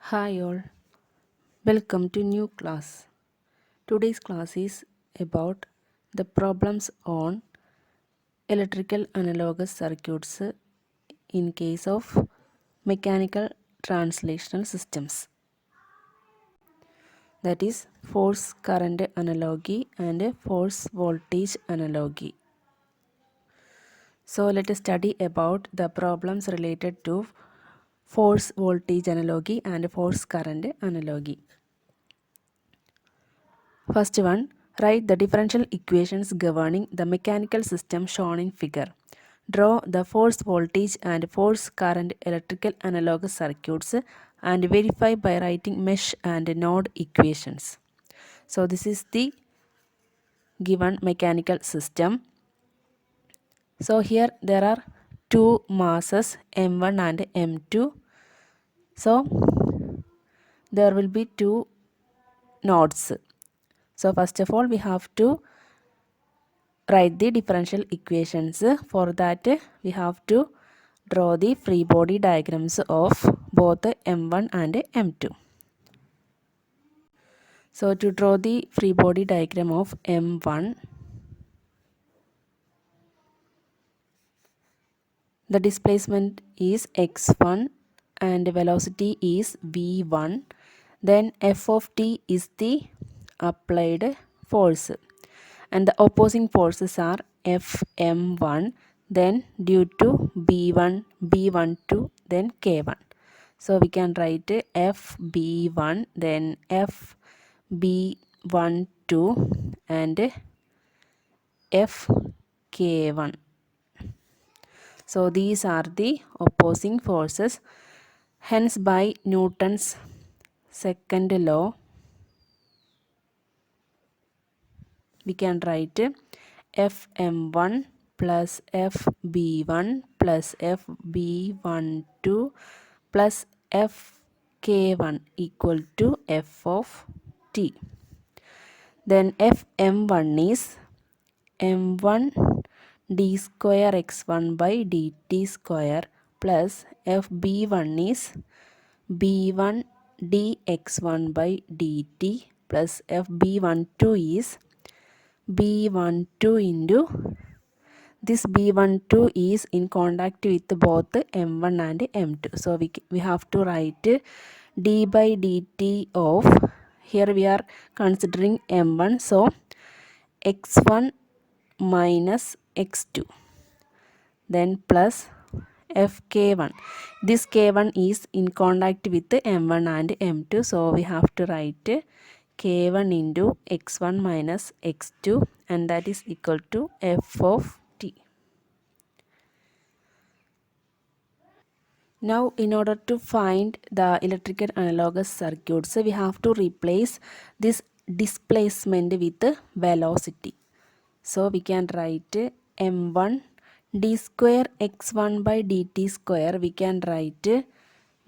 Hi all, welcome to new class. Today's class is about the problems on electrical analogous circuits in case of mechanical translational systems. That is force current analogy and force voltage analogy. So let us study about the problems related to force voltage analogy and force current analogy. First one, write the differential equations governing the mechanical system shown in figure. Draw the force voltage and force current electrical analogous circuits and verify by writing mesh and node equations. So this is the given mechanical system. So here there are two masses M1 and M2. So there will be two nodes. So first of all we have to write the differential equations. For that we have to draw the free body diagrams of both M1 and M2. So to draw the free body diagram of M1, the displacement is x1 and velocity is v1. Then f of t is the applied force and the opposing forces are Fm1, then due to B1, B12, then K1. So we can write FB1, then FB12 and FK1. So these are the opposing forces. Hence by Newton's second law, we can write Fm1 plus Fb1 plus Fb12 plus Fk1 equal to F of t. Then Fm1 is m1 d square x1 by dt square plus Fb1 is b1 dx1 by dt plus Fb12 is B12 into this B12 is in contact with both M1 and M2. So we have to write d by dt of, here we are considering M1, so x1 minus x2, then plus fk1. This k1 is in contact with M1 and M2, so we have to write k1 into x1 minus x2, and that is equal to f of t. Now in order to find the electrical analogous circuits, we have to replace this displacement with velocity. So we can write m1 d square x1 by dt square, we can write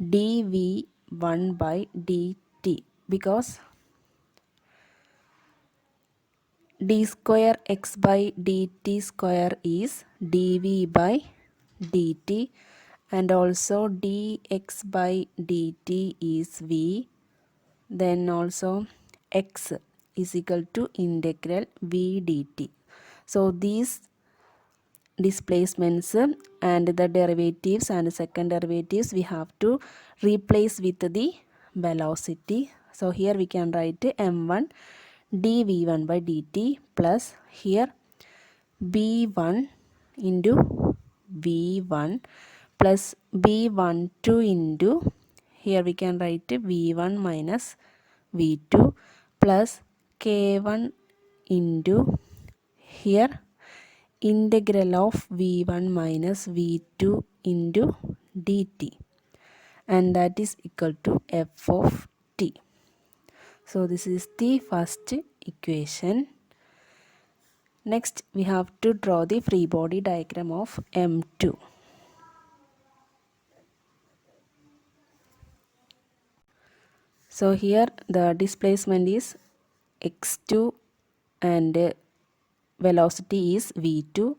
dv1 by dt, because d square x by dt square is dv by dt, and also dx by dt is v, then also x is equal to integral v dt. So these displacements and the derivatives and second derivatives we have to replace with the velocity. So here we can write m1 dv1 by dt plus here b1 into v1 plus b12 into, here we can write v1 minus v2 plus k1 into, here integral of v1 minus v2 into dt, and that is equal to f of t. So this is the first equation. Next we have to draw the free body diagram of M2. So here the displacement is x2 and velocity is v2.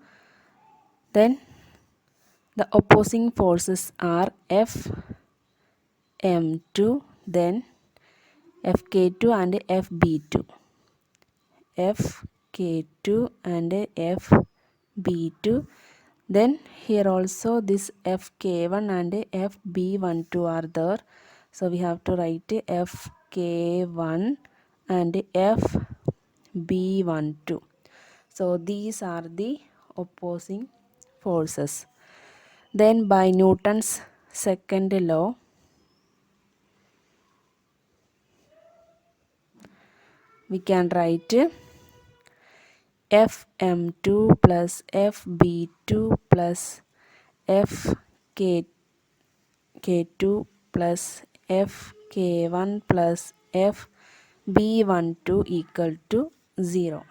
Then the opposing forces are F m2, then fk2 and fb2, fk2 and fb2. Then here also this fk1 and fb12 are there, so we have to write fk1 and fb12. So these are the opposing forces. Then by Newton's second law, we can write Fm2 plus Fb2 plus Fk2 plus Fk1 plus Fb12 equal to 0.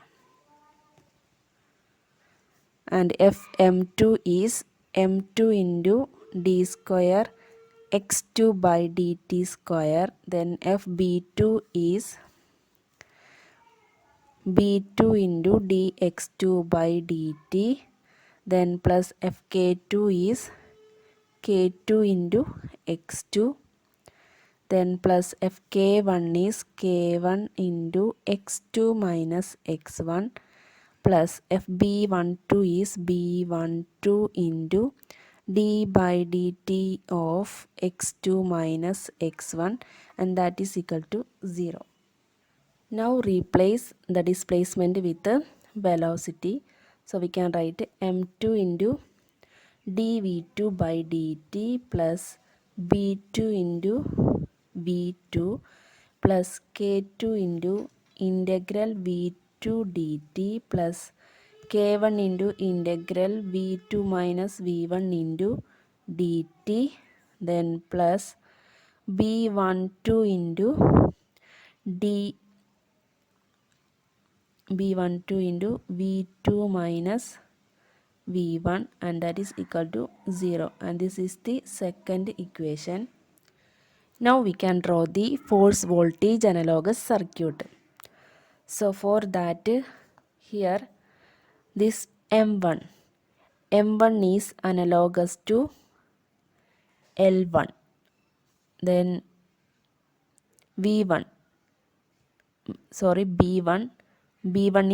And Fm2 is m2 into d square x2 by dt square. Then Fb2 is b2 into dx2 by dt, then plus fk2 is k2 into x2, then plus fk1 is k1 into x2 minus x1, plus fb12 is b12 into d by dt of x2 minus x1, and that is equal to 0. Now replace the displacement with the velocity. So we can write m2 into dv2 by dt plus b2 into v2 plus k2 into integral v2 dt plus k1 into integral v2 minus v1 into dt, then plus b12 into d b12 into v2 minus v1, and that is equal to 0, and this is the second equation. Now we can draw the force voltage analogous circuit. So for that, here this m1 is analogous to L1, then B1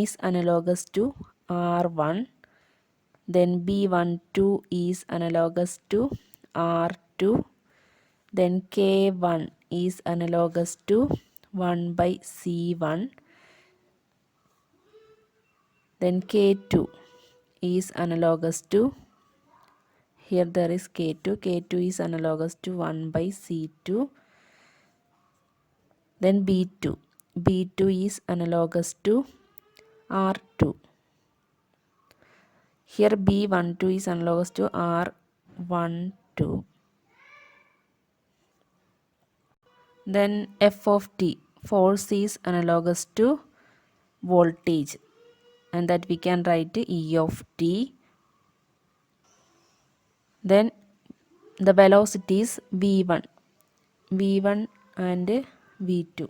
is analogous to R1, then B12 is analogous to R2, then K1 is analogous to 1 by C1, then K2 is analogous to, here there is K2 is analogous to 1 by C2, then B2 is analogous to R2. Here B12 is analogous to R12. Then F of t, force is analogous to voltage, and that we can write E of t. Then the velocities V1 and V2.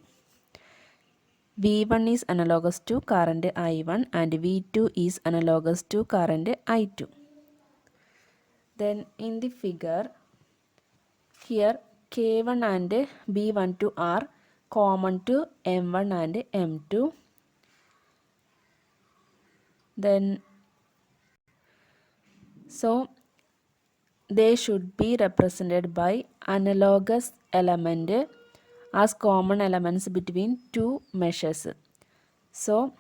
V1 is analogous to current I1 and V2 is analogous to current I2. Then in the figure, here K1 and B12 are common to M1 and M2. Then so they should be represented by analogous element as common elements between two meshes. So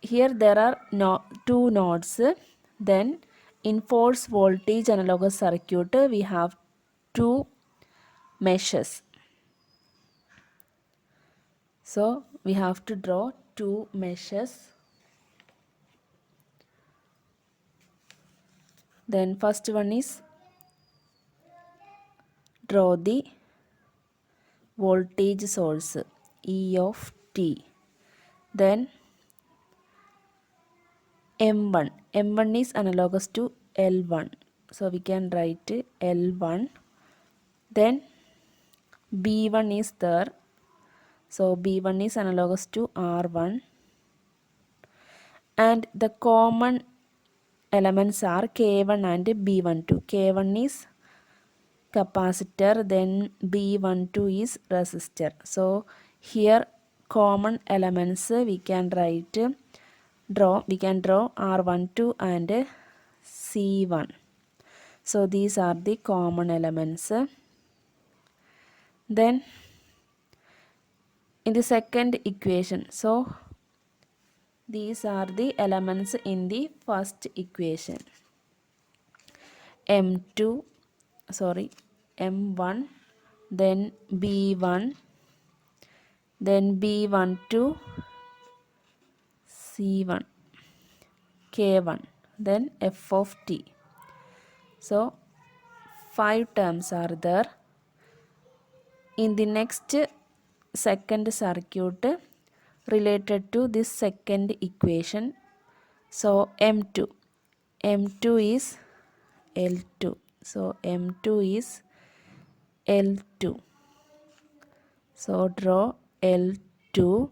here there are two nodes. Then in force voltage analogous circuit we have two meshes. So we have to draw two meshes. Then first one is draw the voltage source E of t. Then M1 is analogous to L1. So we can write L1. Then B1 is there. So B1 is analogous to R1. And the common elements are K1 and B12. K1 is capacitor, then B12 is resistor. So here common elements we can draw R12 and C1. So these are the common elements. Then in the second equation, so these are the elements in the first equation. M2, sorry, M1, then B1, then B12, C1, K1, then F of t. So 5 terms are there. In the next second circuit related to this second equation, so M2 is L2. So M2 is L2. So draw L2.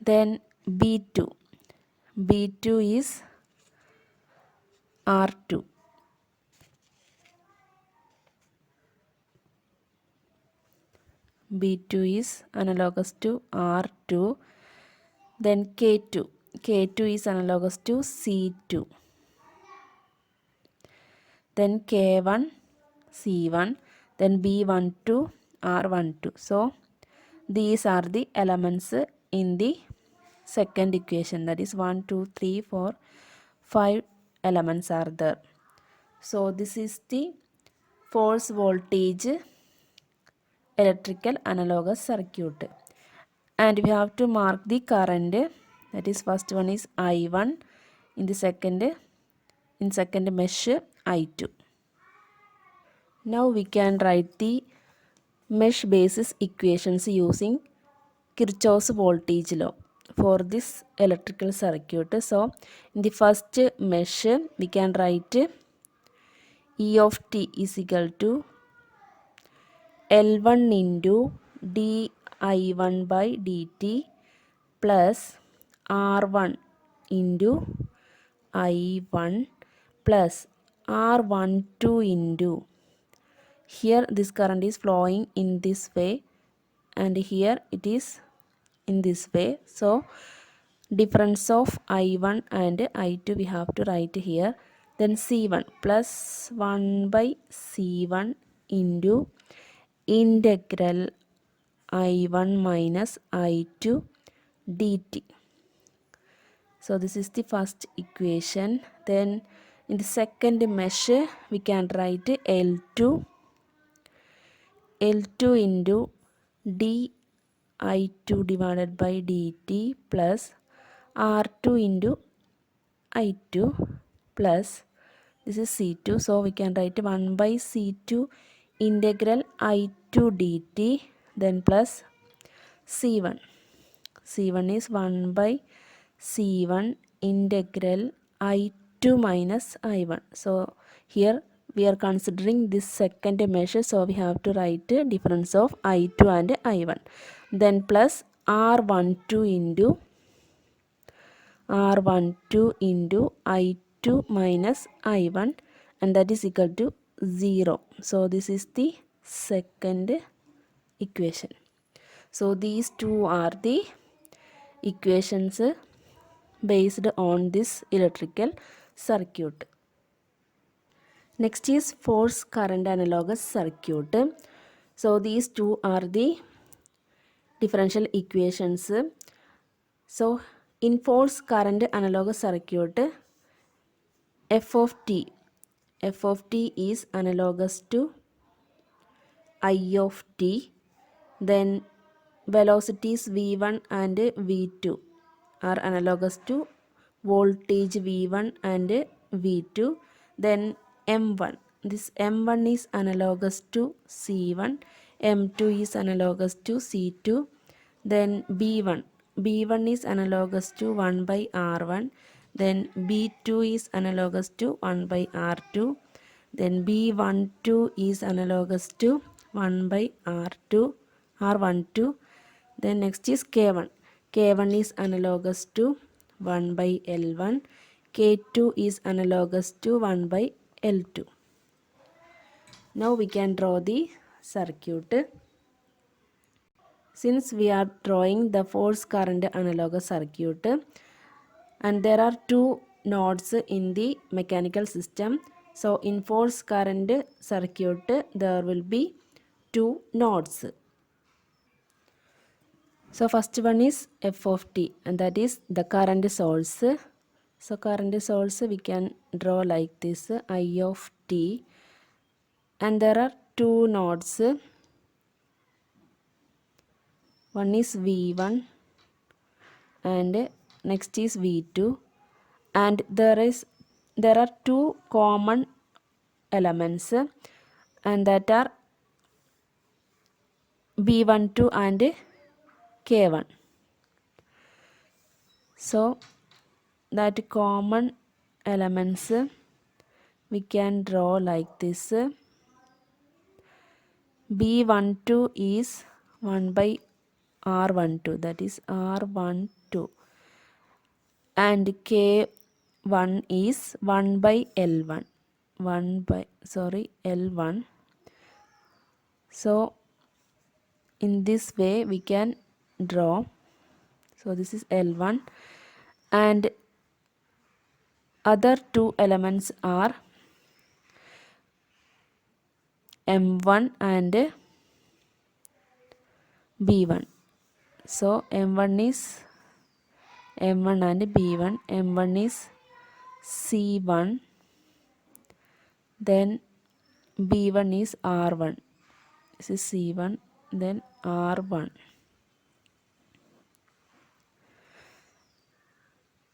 Then B2 is R2. B2 is analogous to R2. Then K2 is analogous to C2. Then K1, C1, then B12, R12. So these are the elements in the second equation, that is 1, 2, 3, 4, 5 elements are there. So this is the force voltage electrical analogous circuit. And we have to mark the current, that is first one is I1, in the second mesh I2. Now we can write the mesh basis equations using Kirchhoff's voltage law for this electrical circuit. So in the first mesh we can write E of t is equal to L1 into di1 by dt plus R1 into I1 plus R12 into, here this current is flowing in this way and here it is in this way. So difference of I1 and I2 we have to write here. Then C1 plus 1 by C1 into integral I1 minus I2 dt. So this is the first equation. Then in the second mesh we can write L2 into di2 divided by dt plus R2 into I2 plus, this is C2, so we can write 1 by C2 integral I2 dt, then plus C1 is 1 by C1 integral I2 minus I1. So here we are considering this second measure, so we have to write difference of I2 and I1, then plus R12 into I2 minus I1, and that is equal to 0. So this is the second equation. So these two are the equations based on this electrical circuit. Next is force current analogous circuit. So these two are the differential equations. So in force current analogous circuit, f of t is analogous to I of t. Then velocities v1 and v2 are analogous to voltage v1 and v2. Then m1, this m1 is analogous to c1, m2 is analogous to c2. Then b1 is analogous to 1 by r1, then b2 is analogous to 1 by r2, then b12 is analogous to 1 by r12. Then next is k1 is analogous to 1 by l1, k2 is analogous to 1 by l2. Now we can draw the circuit. Since we are drawing the force current analogous circuit and there are two nodes in the mechanical system, so in force current circuit there will be two nodes. So first one is f of t, and that is the current source. So current source we can draw like this, I of t, and there are two nodes. One is V1 and next is V2, and there are two common elements, and that are B12 and K1. So that common elements we can draw like this. B12 is 1 by R12, that is R12, and K1 is 1 by L1, L1. So in this way we can draw. So this is L1, and other two elements are M1 and B1. So M1 is M1 and B1. M1 is C1, then B1 is R1. This is C1, then R1.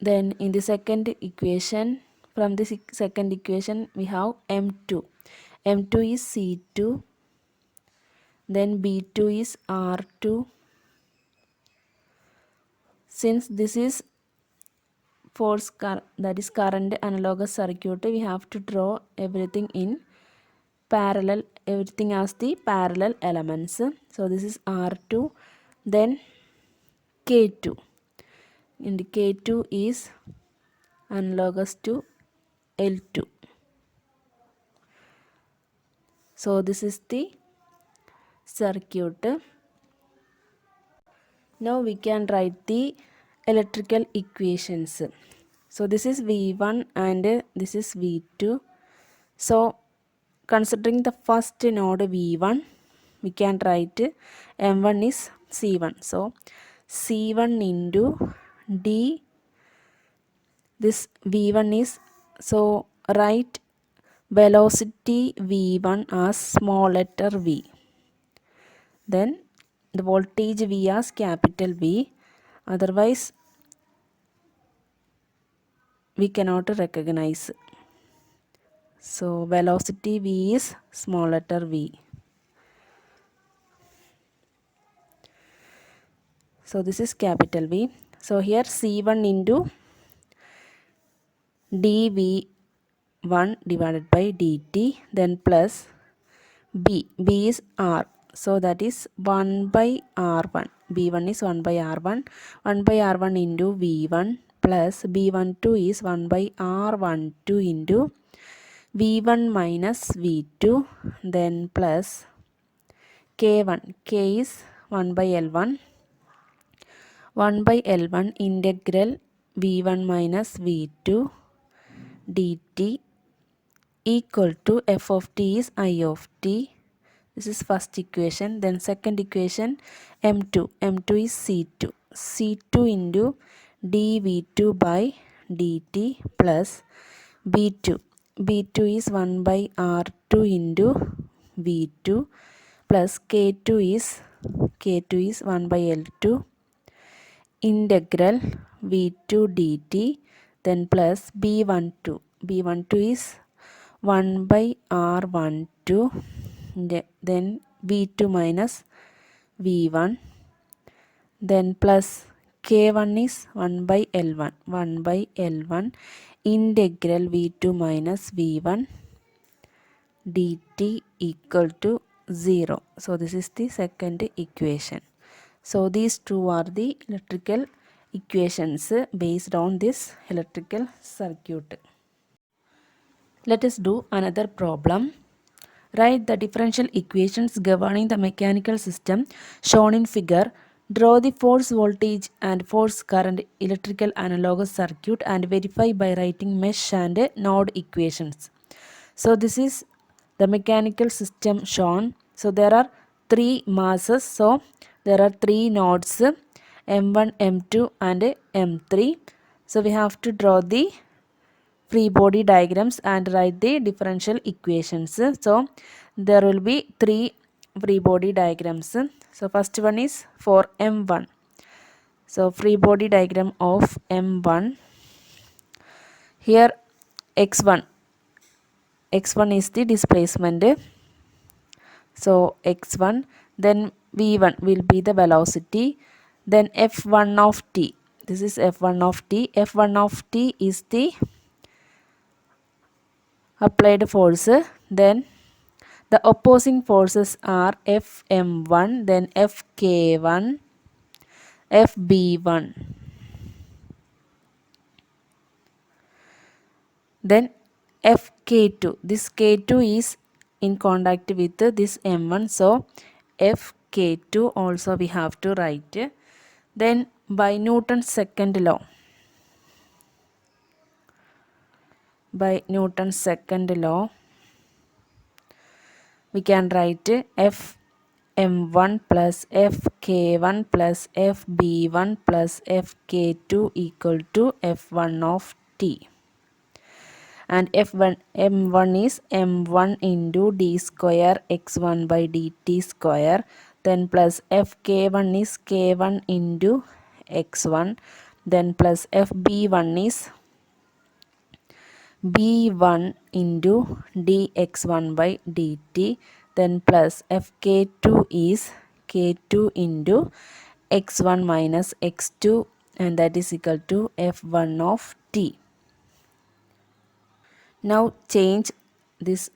Then in the second equation, from the second equation we have M2. M2 is C2, then B2 is R2. Since this is that is current analogous circuit, we have to draw everything in parallel, everything as the parallel elements. So this is R2, then K2, and K2 is analogous to L2. So this is the circuit. Now we can write the electrical equations. So this is V1 and this is V2. So considering the first node V1, we can write M1 is C1. So C1 into D, this V1 is, so write velocity V1 as small letter v. Then the voltage V as capital V, otherwise we cannot recognize. So velocity V is small letter v. So this is capital V. So here C1 into dV1 divided by dt, then plus B is R. So that is 1 by R1. B1 is 1 by R1. 1 by R1 into V1 plus B12 is 1 by R12 into V1 minus V2, then plus K1. K is 1 by L1. 1 by L1 integral V1 minus V2 dt equal to f of t is I of t. This is first equation. Then second equation, M2. M2 is C2. C2 into dV2 by dt plus B2. B2 is 1 by R2 into V2 plus K2 is 1 by L2 integral V2 dt, then plus B12. B12 is 1 by R12, then V2 minus V1, then plus K1 is 1 by L1. 1 by L1 integral V2 minus V1 dt equal to 0. So this is the second equation. So these two are the electrical equations based on this electrical circuit. Let us do another problem. Write the differential equations governing the mechanical system shown in figure. Draw the force voltage and force current electrical analogous circuit and verify by writing mesh and node equations. So this is the mechanical system shown. So there are three masses. So there are three nodes M1, M2 and M3. So we have to draw the free body diagrams and write the differential equations. So there will be three free body diagrams. So first one is for M1. So free body diagram of M1. Here x1 is the displacement. So x1, then v1 will be the velocity, then f1 of t. This is f1 of t. F1 of t is the applied force. Then the opposing forces are Fm1, then Fk1, Fb1. Then Fk2. This K2 is in contact with this M1. So Fk2 also we have to write. Then by Newton's second law. By Newton's second law, we can write Fm1 plus Fk1 plus Fb1 plus Fk2 equal to F1 of t. And F1 M1 is M1 into d square x1 by dt square, then plus Fk1 is k1 into x1, then plus Fb1 is b1 into dx1 by dt, then plus Fk2 is k2 into x1 minus x2, and that is equal to F1 of t. Now change this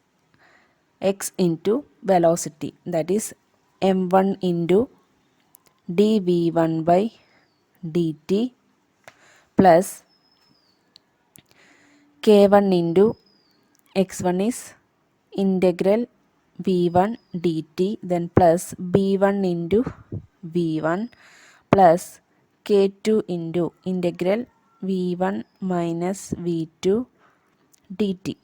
x into velocity, that is m1 into dv1 by dt plus k1 into x1 is integral v1 dt, then plus b1 into v1 plus k2 into integral v1 minus v2 dt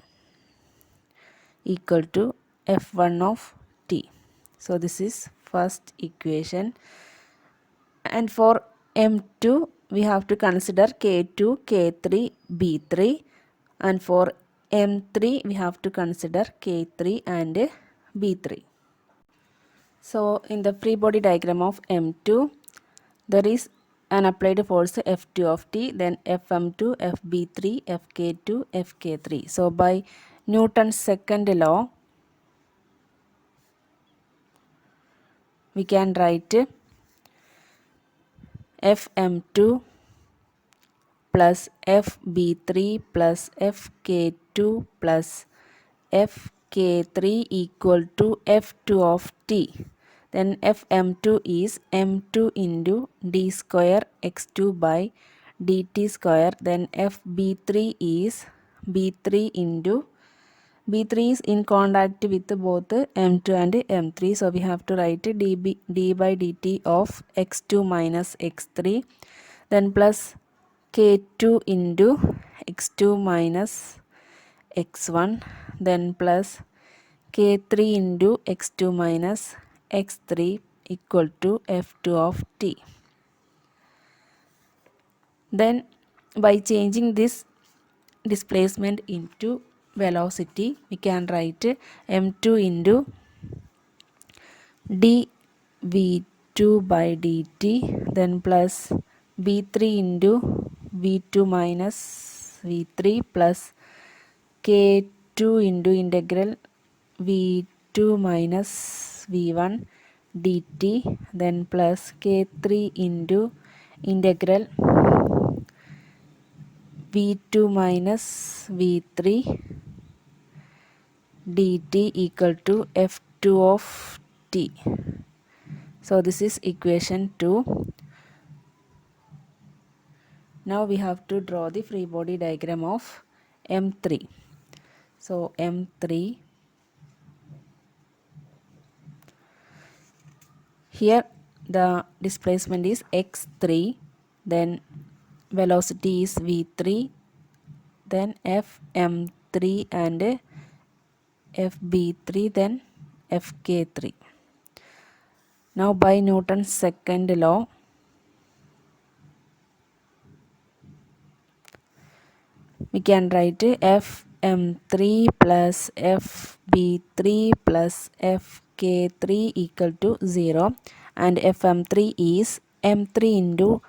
equal to F1 of t. So this is first equation. And for M2 we have to consider K2, K3, B3, and for M3 we have to consider K3 and B3. So in the free body diagram of M2 there is an applied force F2 of t, then Fm2, Fb3, Fk2, Fk3. So by Newton's second law we can write Fm2 plus Fb3 plus Fk2 plus Fk3 equal to F2 of t. Then Fm2 is m2 into d square x2 by dt square. Then Fb3 is b3 into B3 is in contact with both M2 and M3. So we have to write d by dt of x2 minus x3, then plus k2 into x2 minus x1, then plus k3 into x2 minus x3 equal to F2 of t. Then by changing this displacement into velocity, we can write m2 into dv2 by dt, then plus b3 into v2 minus v3 plus k2 into integral v2 minus v1 dt, then plus k3 into integral v2 minus v3 dt equal to F2 of t. So this is equation 2. Now we have to draw the free body diagram of M3. So M3, Here the displacement is x3, then velocity is v3, then fm3 and fb3, then fk3. Now by Newton's second law, we can write fm3 plus fb3 plus fk3 equal to 0, and fm3 is m3 into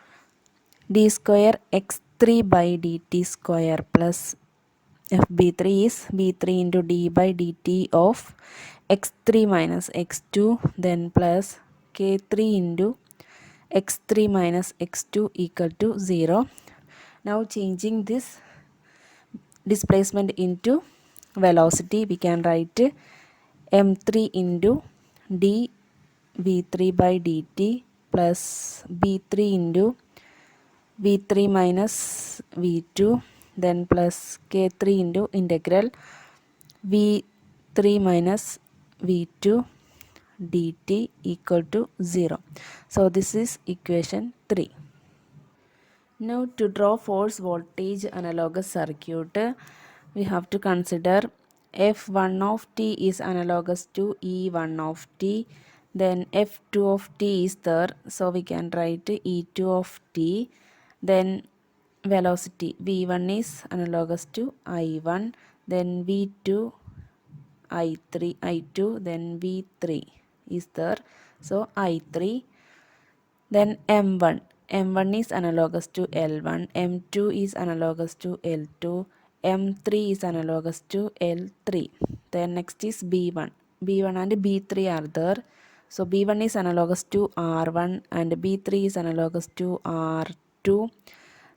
d square x3 by dt square plus fb3 is b3 into d by dt of x3 minus x2, then plus k3 into x3 minus x2 equal to 0. Now changing this displacement into velocity, we can write m3 into d v3 by dt plus b3 into v3 minus v2, then plus k3 into integral v3 minus v2 dt equal to 0. So this is equation 3. Now to draw force voltage analogous circuit, we have to consider F1 of t is analogous to E1 of t, then F2 of t is there, so we can write E2 of t, then velocity V1 is analogous to I1, then V2 I3 I2, then V3 is there, so I3, then M1 is analogous to L1, M2 is analogous to L2, M3 is analogous to L3. Then next is B1 and B3 are there. So B1 is analogous to R1 and B3 is analogous to R2.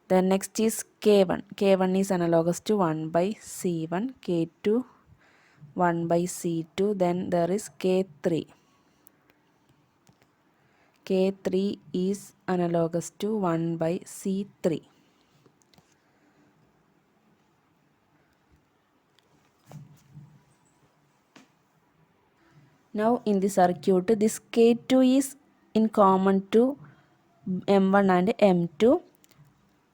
Then next is K1 is analogous to 1 by C1, K2 1 by C2. Then there is K3. K3 is analogous to 1 by C3. Now in the circuit, this K2 is in common to M1 and M2.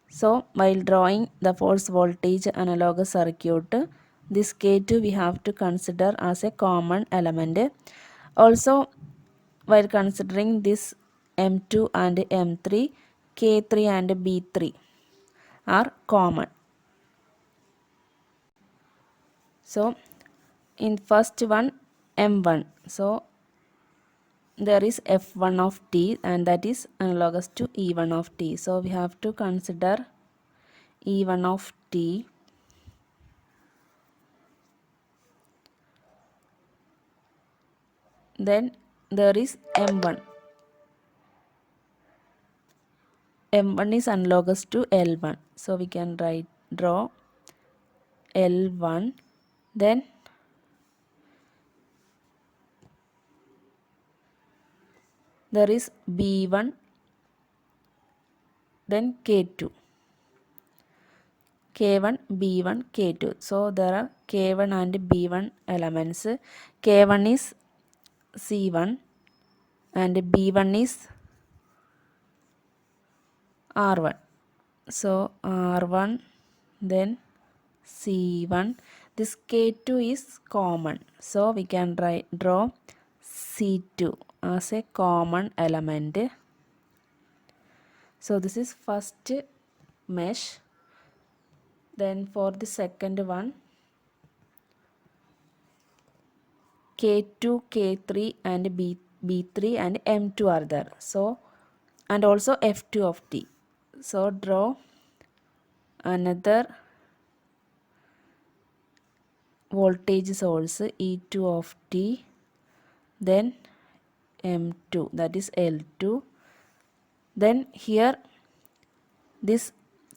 So while drawing the force voltage analogous circuit, this K2 we have to consider as a common element. Also while considering this M2 and M3, K3 and B3 are common. So in first one M1, so there is F1 of t and that is analogous to E1 of t. So we have to consider E1 of t. Then there is M1. M1 is analogous to L1. So we can draw L1. Then there is B1. Then K2. K1, B1, K2. So there are K1 and B1 elements. K1 is C1 and B1 is R1. So R1, then C1. This K2 is common. So we can draw C2 as a common element. So this is first mesh. Then for the second one, K2, K3 and B3 and M2 are there. So and also F2 of t. So draw another voltage source E2 of t, then M2, that is L2. Then here this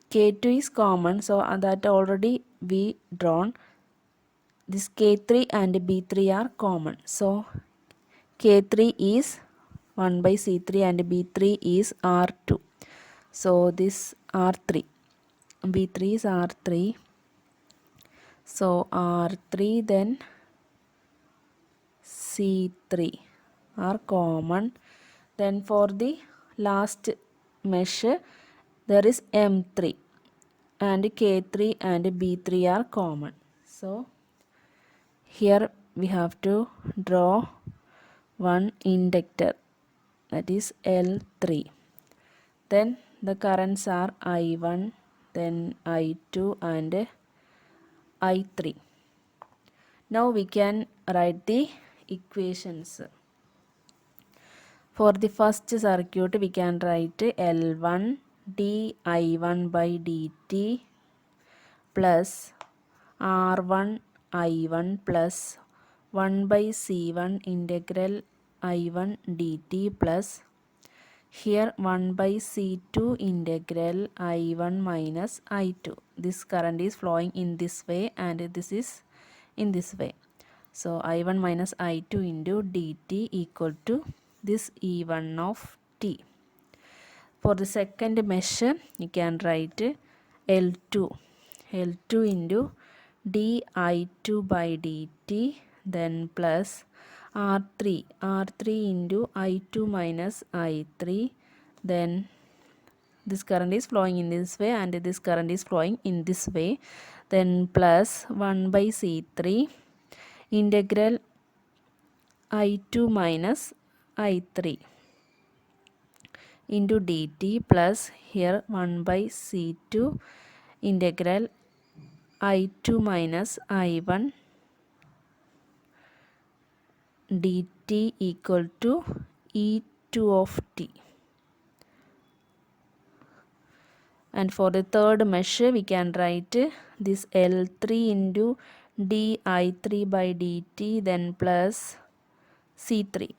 K2 is common, so that already we drawn. This K3 and B3 are common, so K3 is 1 by C3 and B3 is R2. So this R3, B3 is R3. So R3 then C3 are common. Then for the last mesh there is M3 and K3 and B3 are common. So here we have to draw one inductor, that is L3. Then the currents are I1, then I2 and I3. Now we can write the equations. For the first circuit we can write L1 di1 by dt plus R1 I1 plus 1 by C1 integral I1 dt plus here 1 by C2 integral I1 minus I2. This current is flowing in this way and this is in this way. So I1 minus I2 into dt equal to this E1 of t. For the second mesh you can write L2 into di2 by dt then plus R3 into I2 minus I3, then this current is flowing in this way and this current is flowing in this way, then plus 1 by C3 integral I2 minus I3 into dt plus here 1 by C2 integral I2 minus I1 dt equal to E2 of t. And for the third mesh we can write this L3 into di3 by dt then plus C3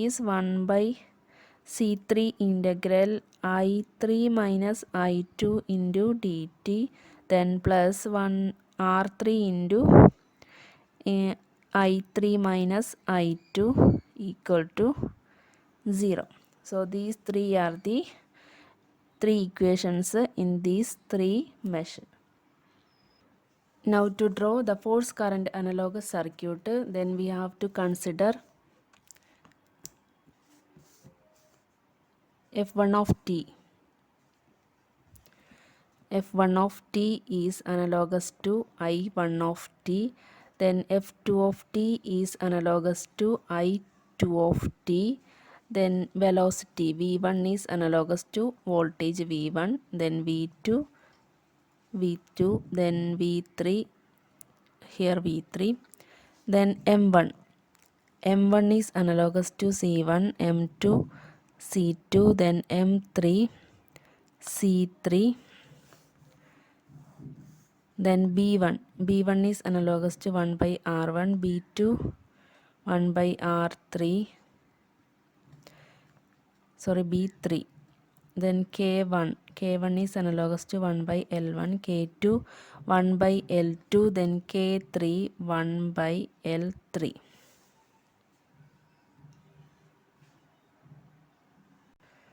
is 1 by C3 integral I3 minus I2 into dt then plus 1 R3 into I3 minus I2 equal to 0. So these three are the three equations in these three meshes. Now to draw the force current analogous circuit, then we have to consider F1 of t. F1 of t is analogous to I1 of t, then F2 of t is analogous to I2 of t, then velocity V1 is analogous to voltage V1, then V2, then V3, here V3, then M1 is analogous to C1, M2, C2, then M3, C3, then B1 is analogous to 1 by R1, B2 1 by R3, B3, then K1 is analogous to 1 by L1, K2 1 by L2, then K3 1 by L3.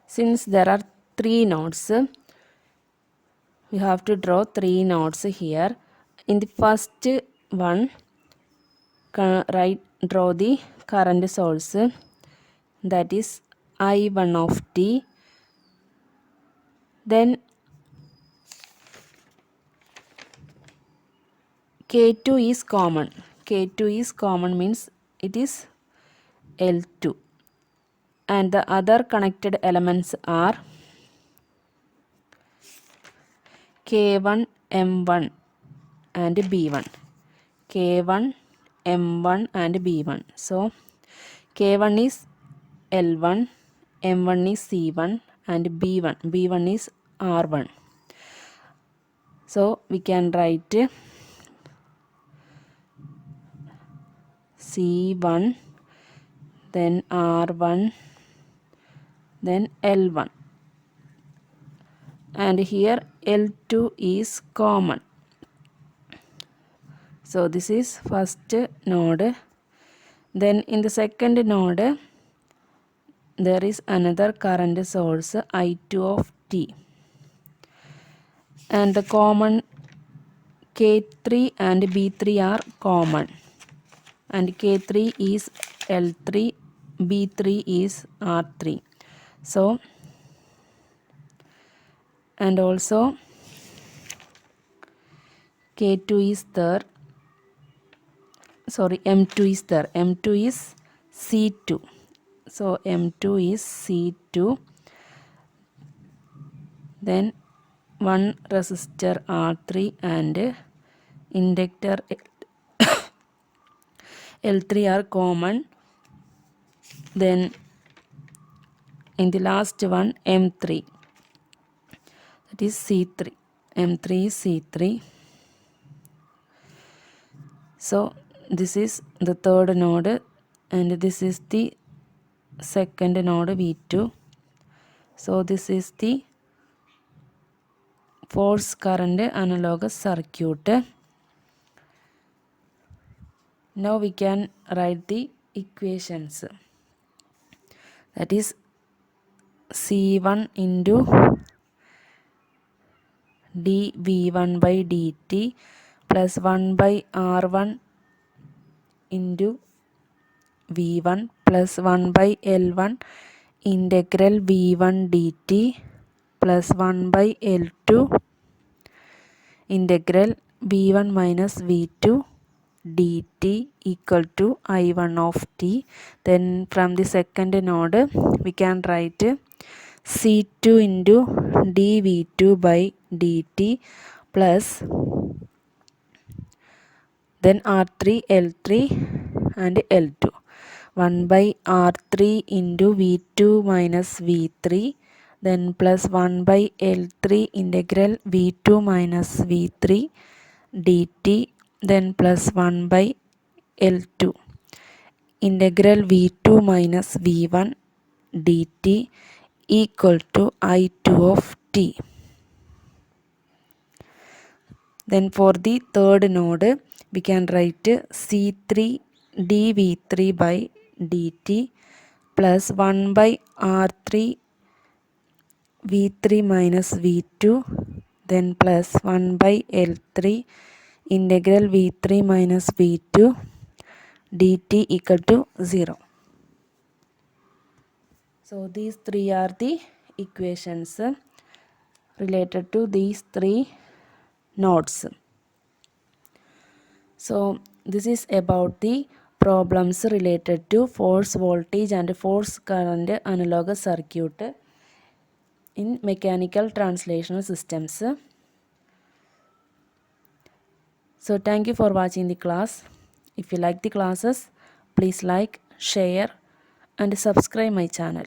Since there are three nodes, we have to draw three nodes here. In the first one, draw the current source, that is I1 of t. Then K2 is common. K2 is common means it is L2. And the other connected elements are K1, M1 and B1. K1, M1 and B1. So K1 is L1, M1 is C1 and B1 is R1. So we can write C1, then R1, then L1. And here L2 is common. So this is first node. Then in the second node there is another current source I2 of t. And the common K3 and B3 are common. And K3 is L3 B3 is R3. So, and also K2 is there. Sorry, M2 is there. M2 is C2. So, M2 is C2. Then one resistor R3 and inductor L3 are common. Then in the last one M3, that is C3. M3 is C3. So this is the third node and this is the second node V2. So this is the force current analogous circuit. Now we can write the equations. That is C1 into dV1 by dt plus 1 by R1 into V1 plus 1 by L1 integral V1 dt plus 1 by L2 integral V1 minus V2 dt equal to I1 of t. Then from the second node we can write C2 into dV2 by dt plus then R3, L3 and L2. 1 by R3 into V2 minus V3 then plus 1 by L3 integral V2 minus V3 dt then plus 1 by L2 integral V2 minus V1 dt equal to I2 of t. Then for the third node we can write C3 dV3 by dt plus 1 by R3 V3 minus V2 then plus 1 by L3 integral V3 minus V2 dt equal to 0. So these three are the equations related to these three nodes. So this is about the problems related to force voltage and force current analogous circuit in mechanical translational systems. So thank you for watching the class. If you like the classes, please like, share and subscribe my channel.